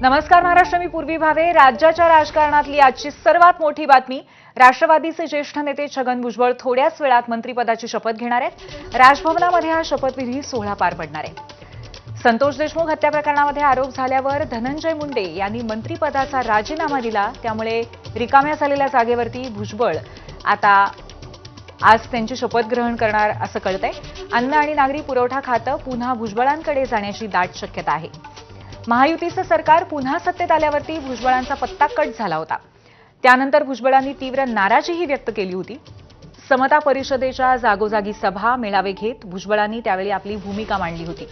नमस्कार महाराष्ट्र, मी पूर्वी भावे. राज्याच्या राजकारणातली आजची सर्वात मोठी बातमी. राष्ट्रवादीचे ज्येष्ठ नेते छगन भुजबळ थोड्याच वेळात मंत्रिपदाची शपथ घेणार आहेत. राजभवनामध्ये हा शपथविधी सोहळा पार पडणार आहे. संतोष देशमुख हत्या प्रकरणामध्ये आरोप झाल्यावर धनंजय मुंडे यांनी मंत्रिपदाचा राजीनामा दिला. त्यामुळे रिकाम्या झालेल्या जागेवरती भुजबळ आता आज त्यांची शपथ ग्रहण करणार असं कळतंय. अन्न आणि नागरी पुरवठा खातं पुन्हा भुजबळांकडे जाण्याची दाट शक्यता आहे. महायुतीचं सरकार पुन्हा सत्तेत आल्यावरती भुजबळांचा पत्ता कट झाला होता. त्यानंतर भुजबळांनी तीव्र नाराजीही व्यक्त केली होती. समता परिषदेच्या जागोजागी सभा मेळावे घेत भुजबळांनी त्यावेळी आपली भूमिका मांडली होती.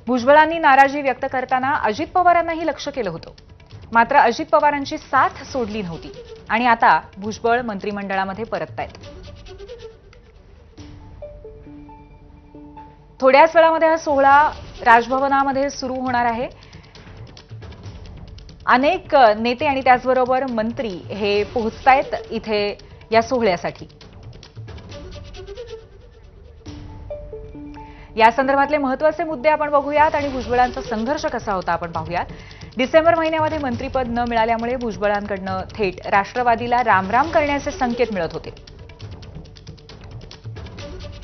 भुजबळांनी नाराजी व्यक्त करताना अजित पवारांनाही लक्ष केलं होतं. मात्र अजित पवारांची साथ सोडली नव्हती आणि आता भुजबळ मंत्रिमंडळामध्ये परततायत. थोड्याच वेळामध्ये हा सोहळा राजभवनामध्ये सुरू होणार आहे. अनेक नेते आणि त्याचबरोबर मंत्री हे पोहोचतायत इथे या सोहळ्यासाठी. या संदर्भातले महत्त्वाचे मुद्दे आपण बघूयात आणि भुजबळांचा संघर्ष कसा होता आपण पाहूयात. डिसेंबर महिन्यामध्ये मंत्रिपद न मिळाल्यामुळे भुजबळांकडनं थेट राष्ट्रवादीला रामराम करण्याचे संकेत मिळत होते.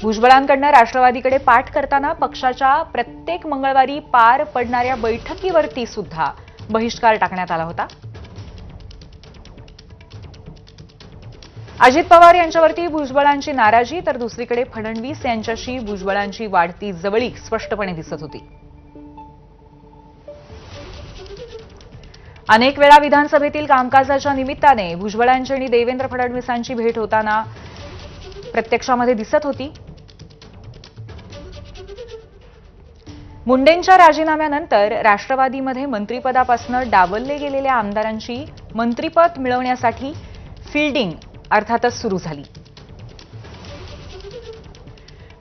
भुजबळांकडनं राष्ट्रवादीकडे पाठ करताना पक्षाच्या प्रत्येक मंगळवारी पार पडणाऱ्या बैठकीवरती सुद्धा बहिष्कार टाकण्यात आला होता. अजित पवार यांच्यावरती भुजबळांची नाराजी तर दुसरीकडे फडणवीस यांच्याशी भुजबळांची वाढती जवळीक स्पष्टपणे दिसत होती. अनेक वेळा विधानसभेतील कामकाजाच्या निमित्ताने भुजबळांची आणि देवेंद्र फडणवीसांची भेट होताना प्रत्यक्षामध्ये दिसत होती. मुंडेंच्या राजीनाम्यानंतर राष्ट्रवादीमध्ये मंत्रिपदापासून डावलले गेलेल्या आमदारांची मंत्रिपद मिळवण्यासाठी फिल्डिंग अर्थातच सुरू झाली.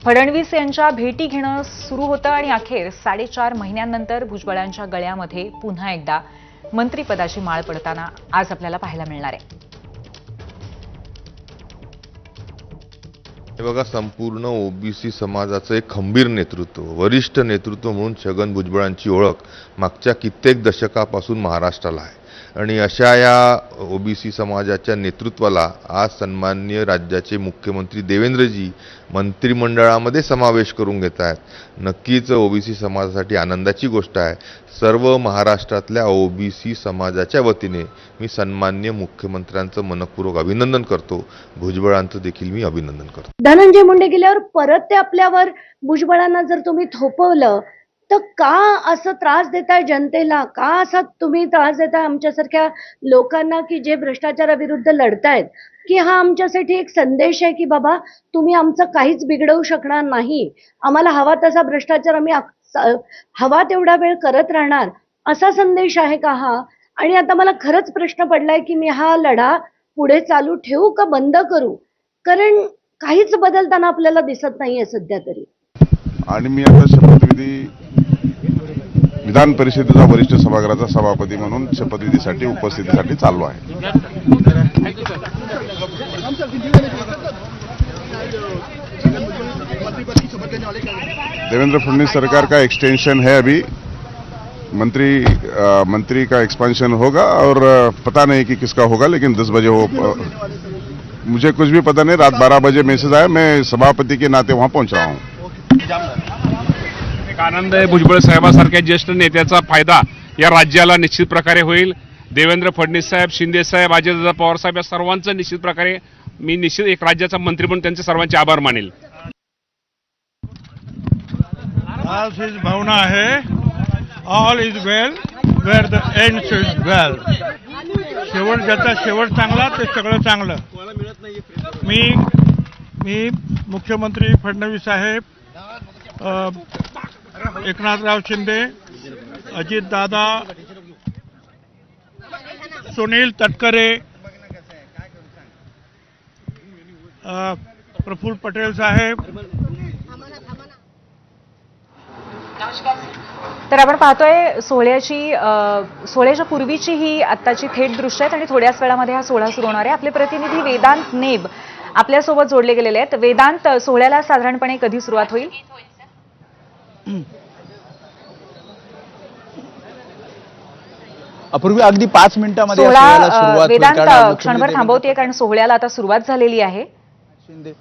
फडणवीस यांच्या भेटी घेणं सुरू होतं आणि अखेर 4.5 महिन्यांनंतर भुजबळांच्या गळ्यामध्ये पुन्हा एकदा मंत्रिपदाची माळ पडताना आज आपल्याला पाहायला मिळणार आहे. हे बघा, संपूर्ण ओबीसी समाजाचं एक खंबीर नेतृत्व, वरिष्ठ नेतृत्व म्हणून छगन भुजबळांची ओळख मागच्या कित्येक दशकापासून महाराष्ट्राला आहे. आणि अशा या ओबीसी समाजाच्या नेतृत्वाला आज सन्माननीय राज्याचे मुख्यमंत्री देवेंद्रजी मंत्रिमंडळामध्ये समावेश करून घेत आहेत. नक्कीच ओबीसी समाजासाठी आनंदाची गोष्ट आहे. सर्व महाराष्ट्रातल्या ओबीसी समाजाच्या वतीने मी सन्माननीय मुख्यमंत्र्यांचं मनपूर्वक अभिनंदन करतो. भुजबळांचं देखील मी अभिनंदन करतो. धनंजय मुंडे गेल्यावर परत ते आपल्यावर भुजबळांना जर तुम्ही थोपवलं तर का असं त्रास देताय जनतेला? का असा तुम्ही त्रास देताय आमच्यासारख्या लोकांना की जे भ्रष्टाचाराविरुद्ध लढतायत? की हा आमच्यासाठी एक संदेश आहे की बाबा तुम्ही आमचं काहीच बिघडवू शकणार नाही, आम्हाला हवा तसा भ्रष्टाचार आम्ही हवा तेवढा वेळ करत राहणार, असा संदेश आहे का हा? आणि आता मला खरंच प्रश्न पडलाय की मी हा लढा पुढे चालू ठेवू का बंद करू? कारण काहीच बदलताना आपल्याला दिसत नाहीये सध्या तरी. आणि मी आता शपथविधी विधान परिषदेचा वरिष्ठ सभागृहाचा सभापती म्हणून शपथविधीसाठी उपस्थितीसाठी चाललो आहे. देवेंद्र फडणवीस सरकार का एक्सटेंशन है, अभी मंत्री का एक्सपेंशन होगा और पता नहीं कि किसका होगा, लेकिन 10 बजे हो, मुझे कुछ भी पता नहीं. रात 12 बजे मैसेज आया, मैं सभापति के नाते वहां पहुंच रहा हूं. एक आनंद आहे. भुजबळ साहेबांसारख्या ज्येष्ठ नेत्याचा फायदा या राज्याला निश्चित प्रकारे होईल. देवेंद्र फडणवीस साहेब, शिंदे साहेब, अजितदादा पवार साहेब या सर्वांचं निश्चित प्रकारे मी निश्चित एक राज्याचा मंत्री म्हणून त्यांचे सर्वांचे आभार मानेल. आज ही भावना आहे, all is well where the end is well. शेवट ज्याचा शेवट चांगला ते सगळं चांगलं. मी मुख्यमंत्री फडणवीस साहेब, एकनाथराव शिंदे, अजितदादा, सुनील तटकरे, प्रफुल्ल पटेल साहेब. तर आपण पाहतोय सोहळ्याच्या पूर्वीची ही आत्ताची थेट दृश्य आहेत आणि थोड्याच वेळामध्ये हा सोहळा सुरू होणार आहे. आपले प्रतिनिधी वेदांत नेब आपल्यासोबत जोडले गेलेले आहेत. वेदांत, सोहळ्याला साधारणपणे कधी सुरुवात होईल? अपूर्वी अगदी 5 मिनिटांमध्ये या सोहळ्याला सोहळा सुरुवात होईल, कारण वेदांत मुख्यमंत्री क्षणभर देवेंद्र थांबवते कारण सोहळ्याला आता सुरुवात झालेली आहे. शिंदे